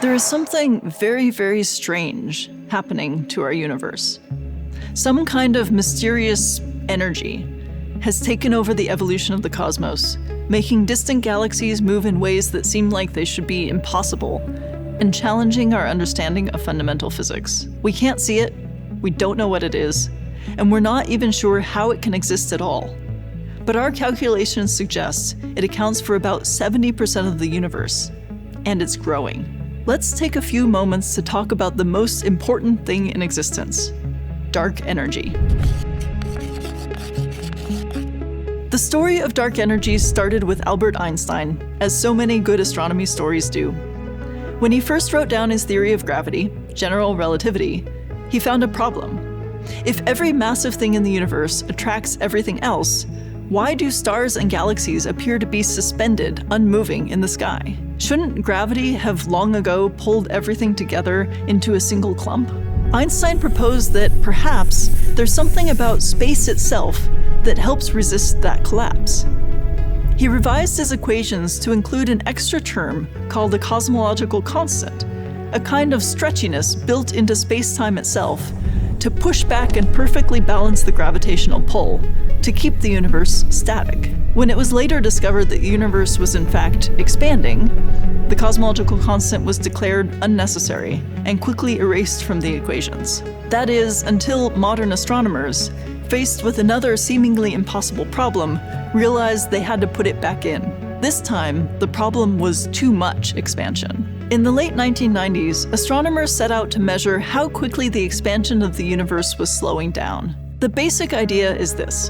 There is something very, very strange happening to our universe. Some kind of mysterious energy has taken over the evolution of the cosmos, making distant galaxies move in ways that seem like they should be impossible, and challenging our understanding of fundamental physics. We can't see it, we don't know what it is, and we're not even sure how it can exist at all. But our calculations suggest it accounts for about 70% of the universe, and it's growing. Let's take a few moments to talk about the most important thing in existence: dark energy. The story of dark energy started with Albert Einstein, as so many good astronomy stories do. When he first wrote down his theory of gravity, general relativity, he found a problem. If every massive thing in the universe attracts everything else, why do stars and galaxies appear to be suspended, unmoving in the sky? Shouldn't gravity have long ago pulled everything together into a single clump? Einstein proposed that perhaps there's something about space itself that helps resist that collapse. He revised his equations to include an extra term called the cosmological constant, a kind of stretchiness built into space-time itself to push back and perfectly balance the gravitational pull, to keep the universe static. When it was later discovered that the universe was in fact expanding, the cosmological constant was declared unnecessary and quickly erased from the equations. That is, until modern astronomers, faced with another seemingly impossible problem, realized they had to put it back in. This time, the problem was too much expansion. In the late 1990s, astronomers set out to measure how quickly the expansion of the universe was slowing down. The basic idea is this: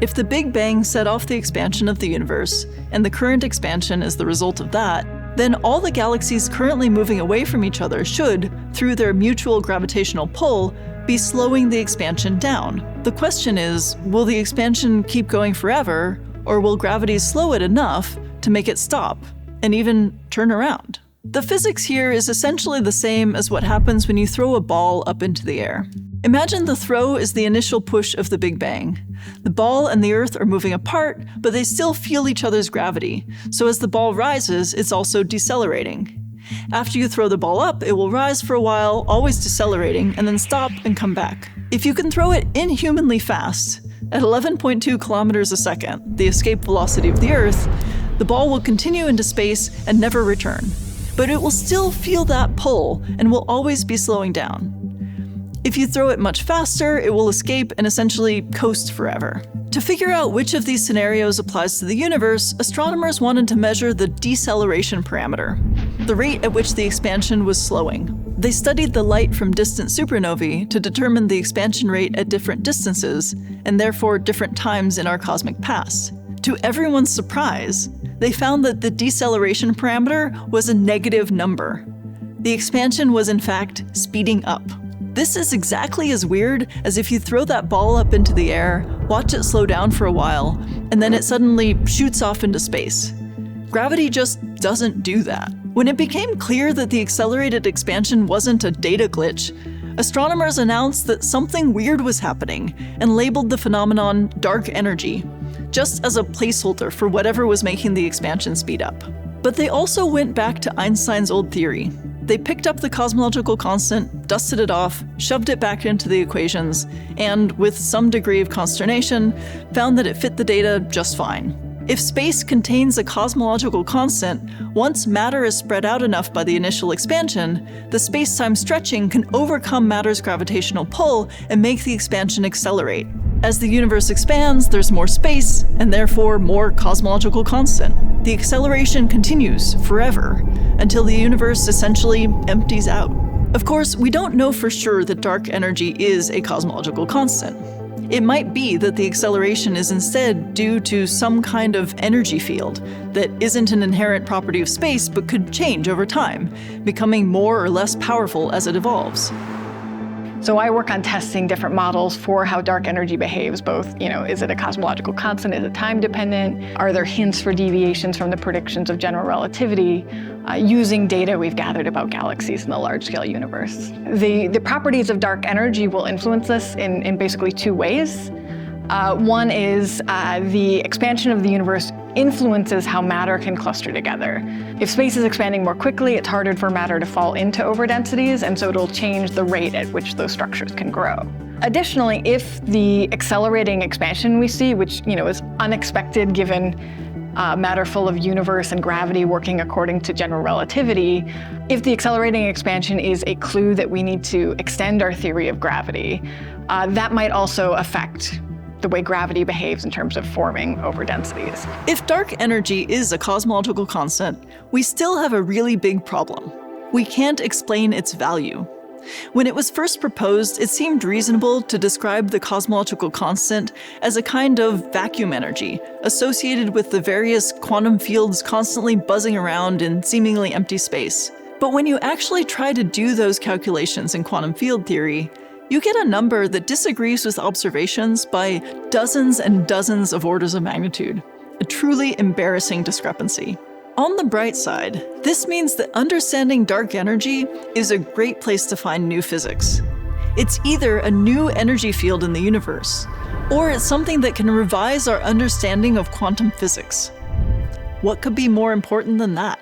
if the Big Bang set off the expansion of the universe, and the current expansion is the result of that, then all the galaxies currently moving away from each other should, through their mutual gravitational pull, be slowing the expansion down. The question is, will the expansion keep going forever, or will gravity slow it enough to make it stop, and even turn around? The physics here is essentially the same as what happens when you throw a ball up into the air. Imagine the throw is the initial push of the Big Bang. The ball and the Earth are moving apart, but they still feel each other's gravity, so as the ball rises, it's also decelerating. After you throw the ball up, it will rise for a while, always decelerating, and then stop and come back. If you can throw it inhumanly fast, at 11.2 kilometers a second, the escape velocity of the Earth, the ball will continue into space and never return. But it will still feel that pull and will always be slowing down. If you throw it much faster, it will escape and essentially coast forever. To figure out which of these scenarios applies to the universe, astronomers wanted to measure the deceleration parameter, the rate at which the expansion was slowing. They studied the light from distant supernovae to determine the expansion rate at different distances, and therefore different times in our cosmic past. To everyone's surprise, they found that the deceleration parameter was a negative number. The expansion was in fact speeding up. This is exactly as weird as if you throw that ball up into the air, watch it slow down for a while, and then it suddenly shoots off into space. Gravity just doesn't do that. When it became clear that the accelerated expansion wasn't a data glitch, astronomers announced that something weird was happening and labeled the phenomenon dark energy, just as a placeholder for whatever was making the expansion speed up. But they also went back to Einstein's old theory. They picked up the cosmological constant, dusted it off, shoved it back into the equations, and, with some degree of consternation, found that it fit the data just fine. If space contains a cosmological constant, once matter is spread out enough by the initial expansion, the space-time stretching can overcome matter's gravitational pull and make the expansion accelerate. As the universe expands, there's more space, and therefore more cosmological constant. The acceleration continues forever, until the universe essentially empties out. Of course, we don't know for sure that dark energy is a cosmological constant. It might be that the acceleration is instead due to some kind of energy field that isn't an inherent property of space but could change over time, becoming more or less powerful as it evolves. So I work on testing different models for how dark energy behaves, both, is it a cosmological constant, is it time dependent? Are there hints for deviations from the predictions of general relativity using data we've gathered about galaxies in the large-scale universe? The properties of dark energy will influence this in basically two ways. One is the expansion of the universe influences how matter can cluster together. If space is expanding more quickly, it's harder for matter to fall into overdensities, and so it'll change the rate at which those structures can grow. Additionally, if the accelerating expansion we see, which is unexpected given matter full of universe and gravity working according to general relativity, if the accelerating expansion is a clue that we need to extend our theory of gravity, that might also affect the way gravity behaves in terms of forming overdensities. If dark energy is a cosmological constant, we still have a really big problem. We can't explain its value. When it was first proposed, it seemed reasonable to describe the cosmological constant as a kind of vacuum energy associated with the various quantum fields constantly buzzing around in seemingly empty space. But when you actually try to do those calculations in quantum field theory, you get a number that disagrees with observations by dozens and dozens of orders of magnitude. A truly embarrassing discrepancy. On the bright side, this means that understanding dark energy is a great place to find new physics. It's either a new energy field in the universe, or it's something that can revise our understanding of quantum physics. What could be more important than that?